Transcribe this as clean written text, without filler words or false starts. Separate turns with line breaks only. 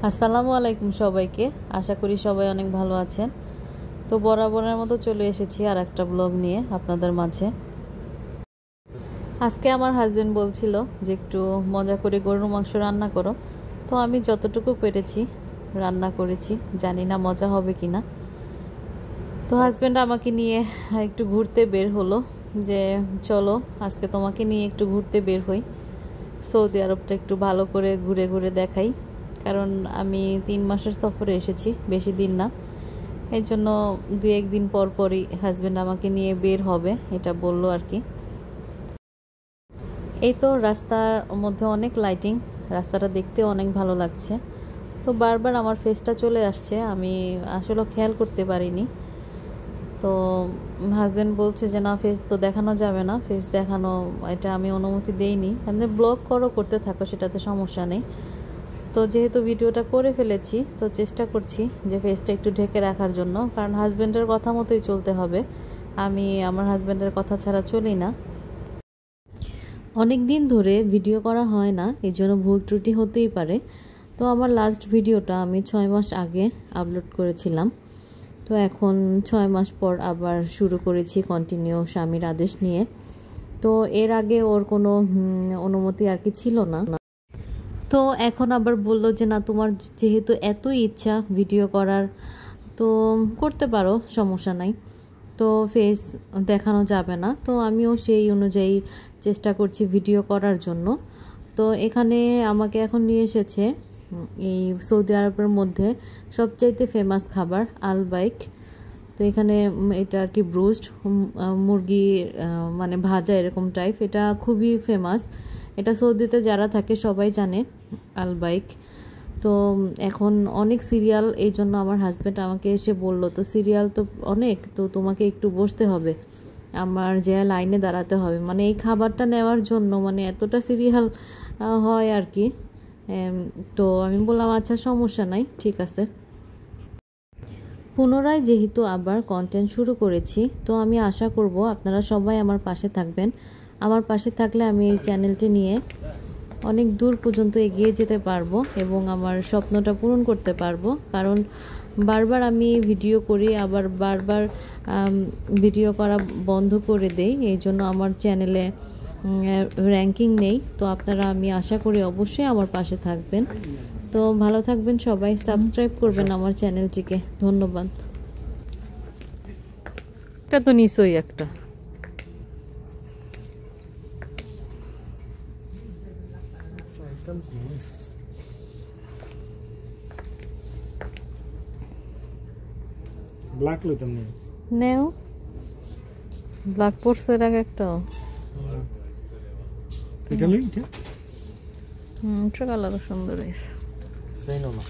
আসসালামু আলাইকুম সবাইকে। আশা করি সবাই অনেক ভালো আছেন। তো বরাবরের মতো চলে এসেছি আর একটা ব্লগ নিয়ে আপনাদের মাঝে। আজকে আমার হাজবেন্ড বলছিল যে একটু মজা করে গরুর মাংস রান্না করো, তো আমি যতটুকু পেরেছি রান্না করেছি, জানি না মজা হবে কিনা। তো হাজবেন্ড আমাকে নিয়ে একটু ঘুরতে বের হলো যে চলো আজকে তোমাকে নিয়ে একটু ঘুরতে বের হই, সৌদি আরবটা একটু ভালো করে ঘুরে ঘুরে দেখাই। কারণ আমি 3 মাসের সফরে এসেছি, বেশি দিন না, এই জন্য 2-1 দিন পর পরই হাজব্যান্ড আমাকে নিয়ে বের হবে, এটা বললো আর কি। এই তো রাস্তার মধ্যে অনেক লাইটিং, রাস্তাটা দেখতে অনেক ভালো লাগছে। তো বারবার আমার ফেসটা চলে আসছে, আমি আসলে খেয়াল করতে পারিনি। তো হাজব্যান্ড বলছে যে না, ফেস তো দেখানো যাবে না, ফেস দেখানো এটা আমি অনুমতি দেইনি। আপনি ব্লগ করতে থাকো, সেটাতে সমস্যা নেই। তো যেহেতু ভিডিওটা করে ফেলেছি, তো চেষ্টা করছি যে ফেসটা একটু ঢেকে রাখার জন্য, কারণ হাজব্যান্ডের কথা মতোই চলতে হবে। আমি আমার হাজব্যান্ডের কথা ছাড়া চলি না। অনেক দিন ধরে ভিডিও করা হয় না, এই জন্য ভুল ত্রুটি হতেই পারে। তো আমার লাস্ট ভিডিওটা আমি 6 মাস আগে আপলোড করেছিলাম। তো এখন 6 মাস পর আবার শুরু করেছি কন্টিনিউ স্বামীর আদেশ নিয়ে। তো এর আগে ওর কোনো অনুমতি আর কি ছিল না। তো এখন আবার বললো যে না, তোমার যেহেতু এতই ইচ্ছা ভিডিও করার, তো করতে পারো, সমস্যা নাই। তো ফেস দেখানো যাবে না, তো আমিও সেই অনুযায়ী চেষ্টা করছি ভিডিও করার জন্য। তো এখানে আমাকে এখন নিয়ে এসেছে এই সৌদি আরবের মধ্যে সবচাইতে ফেমাস খাবার আলবাইক। তো এখানে এটা আর কি ব্রোস্ট মুরগি, মানে ভাজা এরকম টাইপ, এটা খুবই ফেমাস। এটা সৌদিতে যারা থাকে সবাই জানে আলবাইক। তো এখন অনেক সিরিয়াল, এই জন্য আমার হাজব্যান্ড আমাকে এসে বলল, তো সিরিয়াল তো অনেক, তো তোমাকে একটু বসতে হবে, আমার যে লাইনে দাঁড়াতে হবে, মানে এই খাবারটা নেওয়ার জন্য, মানে এতটা সিরিয়াল হয় আর কি। তো আমি বললাম আচ্ছা সমস্যা নাই, ঠিক আছে। পুনরায় যেহেতু আবার কন্টেন্ট শুরু করেছি, তো আমি আশা করব আপনারা সবাই আমার পাশে থাকবেন। আমার পাশে থাকলে আমি এই চ্যানেলটি নিয়ে অনেক দূর পর্যন্ত এগিয়ে যেতে পারবো এবং আমার স্বপ্নটা পূরণ করতে পারবো। কারণ বারবার আমি ভিডিও করি, আবার বারবার ভিডিও করা বন্ধ করে দেই, এই জন্য আমার চ্যানেলে র্যাঙ্কিং নেই। তো আপনারা, আমি আশা করি অবশ্যই আমার পাশে থাকবেন। তো ভালো থাকবেন সবাই, সাবস্ক্রাইব করবেন আমার চ্যানেলটিকে। ধন্যবাদ। এটা তো নিশ্চয়ই একটা
ব্ল্যাক লইতাম না,
নেও ব্ল্যাক পড়ছে এর আগে একটা,
এটা লই, এটা
এটা কালারও সুন্দর হয়েছে।
সেই না।